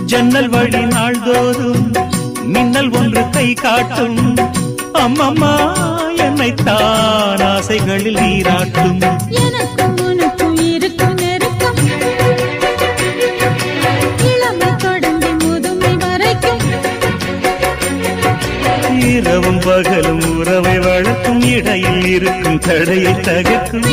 ஜன்னல் வழி நாள்தோறும் மின்னல் ஒன்று கை காட்டும் அம்மம்மா என்னைத்தான் ஆசைகளில் நீராட்டும் எனக்கும் உனக்கும் இருக்கும் நெருக்கம் இளமை தொடங்கி முதுமை வரைக்கும் இரவும் பகலும் உறவை வளர்க்கும் இடையில் இருக்கும் தடையை தகர்க்கும்